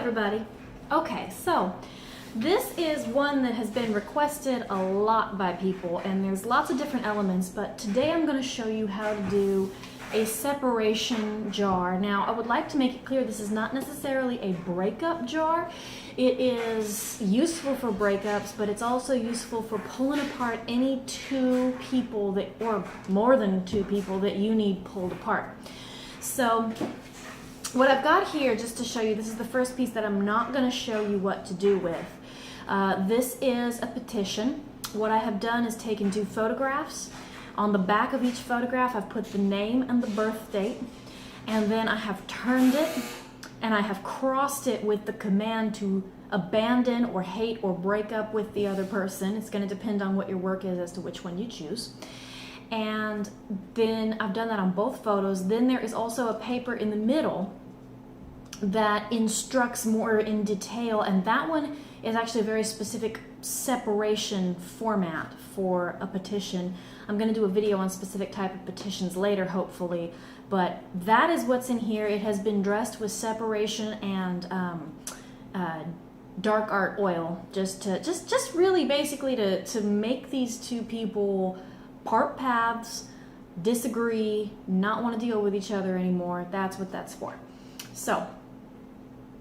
everybody. Okay, so this is one that has been requested a lot by people, and there's lots of different elements, but today I'm going to show you how to do a separation jar. Now, I would like to make it clear this is not necessarily a breakup jar. It is useful for breakups, but it's also useful for pulling apart any two people that, or more than two people that you need pulled apart. So what I've got here, just to show you, this is the first piece that I'm not going to show you what to do with. This is a petition. What I have done is taken two photographs. On the back of each photograph, I've put the name and the birth date, and then I have turned it and I have crossed it with the command to abandon or hate or break up with the other person. It's going to depend on what your work is as to which one you choose. And then I've done that on both photos. Then there is also a paper in the middle that instructs more in detail, and that one is actually a very specific separation format for a petition. I'm going to do a video on specific type of petitions later, hopefully, but that is what's in here. It has been dressed with separation and dark art oil, just really basically to make these two people part paths, disagree, not want to deal with each other anymore. That's what that's for. So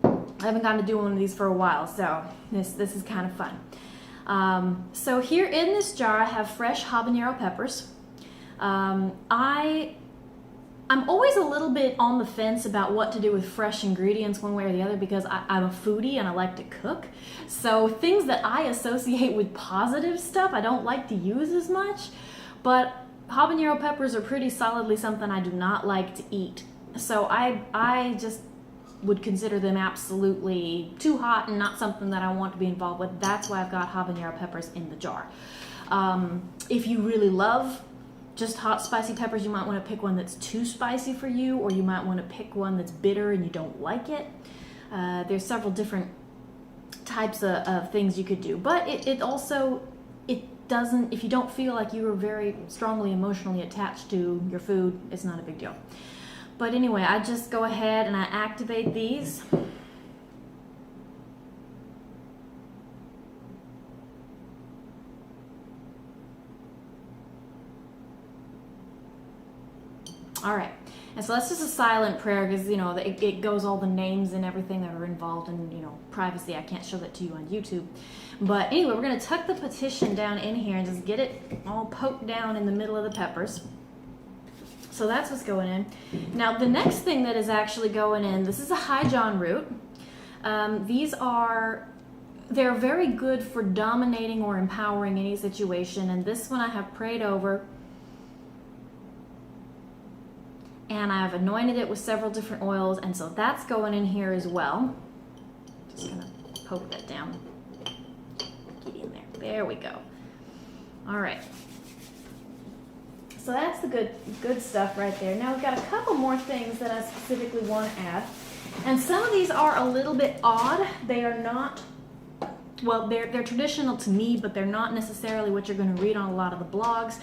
I haven't gotten to do one of these for a while, so this is kind of fun. So here in this jar I have fresh habanero peppers. I'm always a little bit on the fence about what to do with fresh ingredients one way or the other, because I'm a foodie and I like to cook. So things that I associate with positive stuff I don't like to use as much, but habanero peppers are pretty solidly something I do not like to eat. So I just would consider them absolutely too hot and not something that I want to be involved with. That's why I've got habanero peppers in the jar. If you really love just hot spicy peppers, you might want to pick one that's too spicy for you, or you might want to pick one that's bitter and you don't like it. There's several different types of things you could do, but it doesn't, if you don't feel like you are very strongly emotionally attached to your food, it's not a big deal. But anyway, I just go ahead and I activate these. All right, and so that's just a silent prayer, because you know it goes all the names and everything that are involved in, you know, privacy. I can't show that to you on YouTube. But anyway, we're going to tuck the petition down in here and just get it all poked down in the middle of the peppers. So that's what's going in. Now the next thing that is actually going in, this is a Highjohn root. They're very good for dominating or empowering any situation, and this one I have prayed over. And I've anointed it with several different oils, and so that's going in here as well. Just gonna poke that down. Get in there. There we go. All right. So that's the good stuff right there. Now we've got a couple more things that I specifically want to add. And some of these are a little bit odd. They are not, well, they're traditional to me, but they're not necessarily what you're going to read on a lot of the blogs.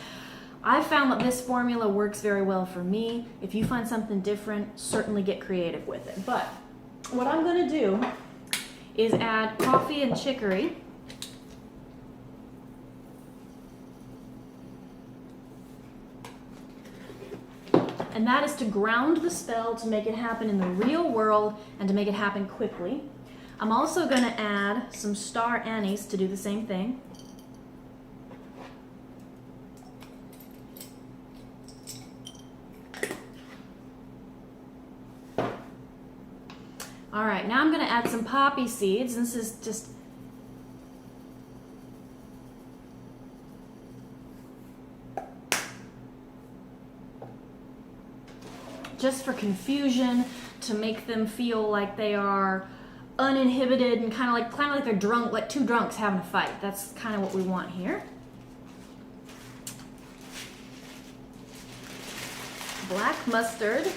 I found that this formula works very well for me. If you find something different, certainly get creative with it. But what I'm going to do is add coffee and chicory. And that is to ground the spell, to make it happen in the real world and to make it happen quickly. I'm also going to add some star anise to do the same thing. All right, now I'm going to add some poppy seeds. This is just for confusion, to make them feel like they are uninhibited and kind of like they're drunk, like two drunks having a fight. That's kind of what we want here. Black mustard.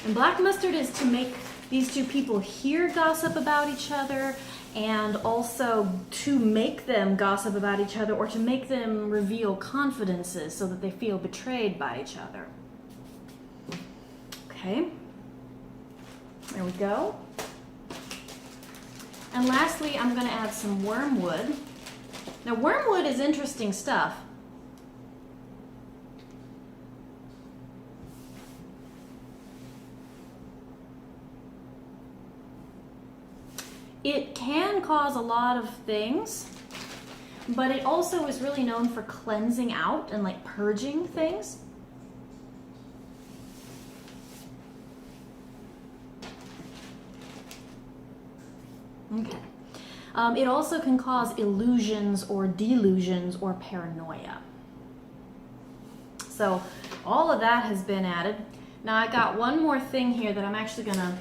And black mustard is to make these two people hear gossip about each other and also to make them gossip about each other or to make them reveal confidences so that they feel betrayed by each other. Okay, there we go. And lastly, I'm going to add some wormwood. Now, wormwood is interesting stuff. It can cause a lot of things, but it also is really known for cleansing out and like purging things. Okay. It also can cause illusions or delusions or paranoia. So all of that has been added. Now I got one more thing here that I'm actually gonna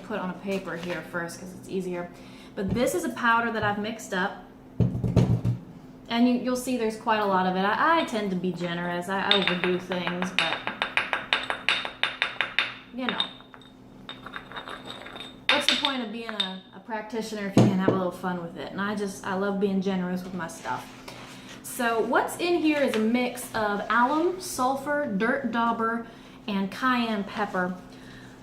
put on a paper here first because it's easier. But this is a powder that I've mixed up. And you'll see there's quite a lot of it. I tend to be generous. I overdo things, but you know. What's the point of being a practitioner if you can have a little fun with it? And I love being generous with my stuff. So what's in here is a mix of alum, sulfur, dirt dauber, and cayenne pepper.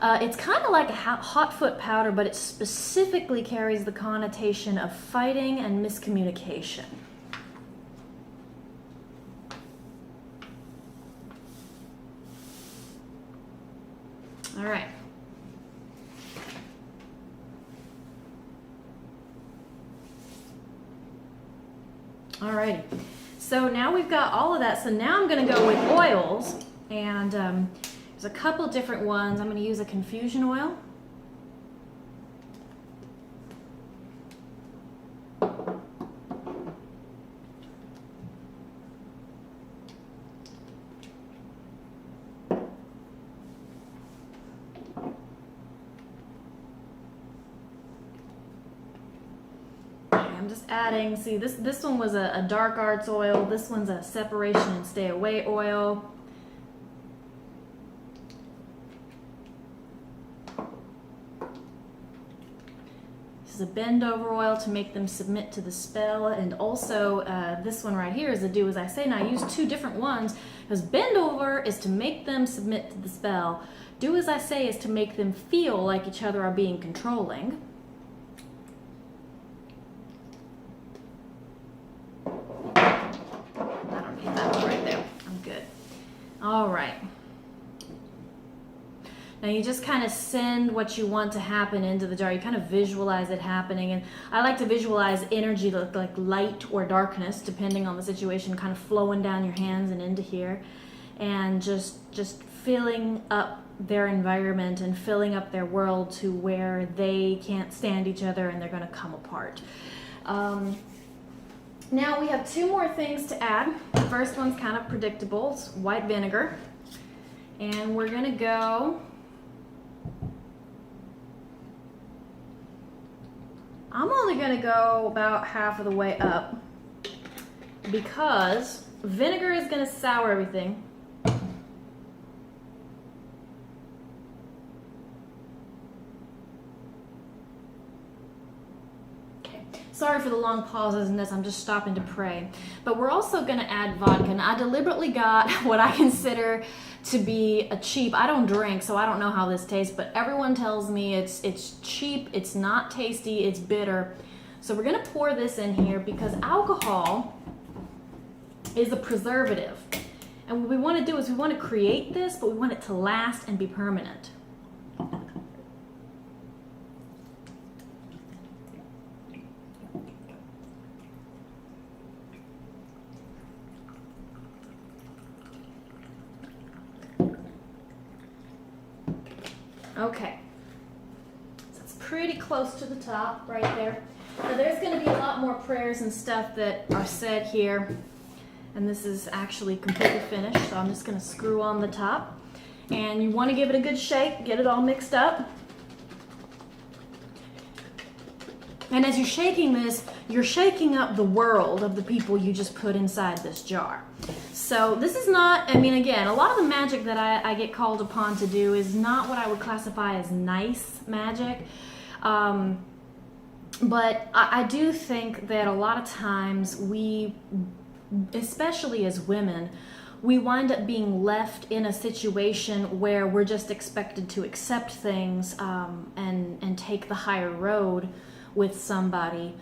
It's kind of like a hot foot powder, but it specifically carries the connotation of fighting and miscommunication. All right. Alrighty, so now we've got all of that. So now I'm going to go with oils, and there's a couple different ones. I'm going to use a confusion oil. I'm just adding, see this one was a dark arts oil, this one's a separation and stay away oil. This is a bend over oil to make them submit to the spell, and also this one right here is a do as I say. Now I use two different ones because bend over is to make them submit to the spell. Do as I say is to make them feel like each other are being controlling. All right. Now you just kind of send what you want to happen into the jar. You kind of visualize it happening. And I like to visualize energy like light or darkness, depending on the situation, kind of flowing down your hands and into here. And just filling up their environment and filling up their world to where they can't stand each other and they're going to come apart. Now we have two more things to add. The first one's kind of predictable. It's white vinegar. And we're going to go... I'm only going to go about half of the way up because vinegar is going to sour everything. Sorry for the long pauses in this, I'm just stopping to pray. But we're also going to add vodka. And I deliberately got what I consider to be a cheap, I don't drink, so I don't know how this tastes, but everyone tells me it's cheap, it's not tasty, it's bitter. So we're going to pour this in here because alcohol is a preservative. And what we want to do is we want to create this, but we want it to last and be permanent. Okay, so it's pretty close to the top right there. Now there's going to be a lot more prayers and stuff that are said here, and this is actually completely finished, so I'm just going to screw on the top. And you want to give it a good shake, get it all mixed up. And as you're shaking this, you're shaking up the world of the people you just put inside this jar. So this is not, I mean, again, a lot of the magic that I get called upon to do is not what I would classify as nice magic. But I do think that a lot of times we, especially as women, we wind up being left in a situation where we're just expected to accept things and take the higher road with somebody,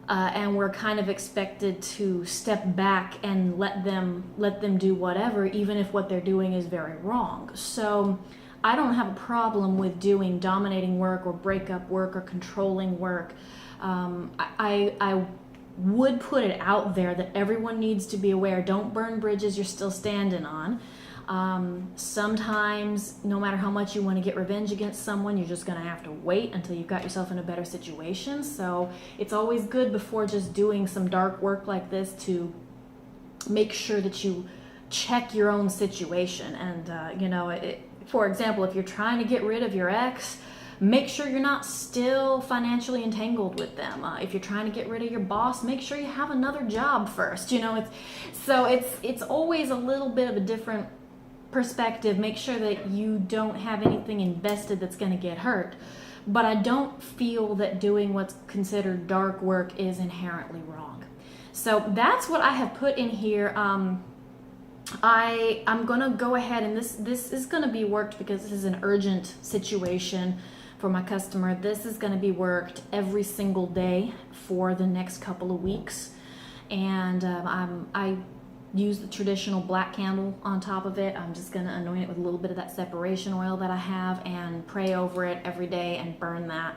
and we're kind of expected to step back and let them do whatever, even if what they're doing is very wrong. So I don't have a problem with doing dominating work or breakup work or controlling work. I would put it out there that everyone needs to be aware. Don't burn bridges you're still standing on. Sometimes, no matter how much you want to get revenge against someone, you're just going to have to wait until you've got yourself in a better situation. So it's always good before just doing some dark work like this to make sure that you check your own situation. And, for example, if you're trying to get rid of your ex, make sure you're not still financially entangled with them. If you're trying to get rid of your boss, make sure you have another job first. It's always a little bit of a different perspective. Make sure that you don't have anything invested that's going to get hurt. But I don't feel that doing what's considered dark work is inherently wrong. So that's what I have put in here. I'm gonna go ahead, and this is gonna be worked because this is an urgent situation for my customer. This is gonna be worked every single day for the next couple of weeks, and I use the traditional black candle on top of it. I'm just gonna anoint it with a little bit of that separation oil that I have and pray over it every day and burn that.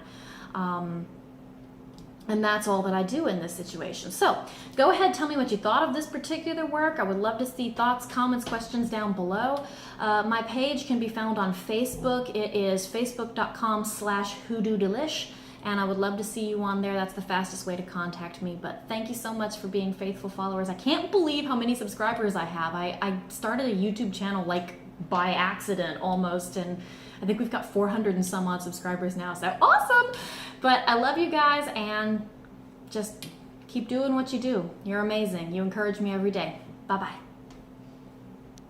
And that's all that I do in this situation. So go ahead, tell me what you thought of this particular work. I would love to see thoughts, comments, questions down below. My page can be found on Facebook. It is facebook.com/hoodoodelish. And I would love to see you on there. That's the fastest way to contact me. But thank you so much for being faithful followers. I can't believe how many subscribers I have. I started a YouTube channel like by accident almost, and I think we've got 400 and some odd subscribers now, so awesome! But I love you guys, and just keep doing what you do. You're amazing. You encourage me every day. Bye-bye.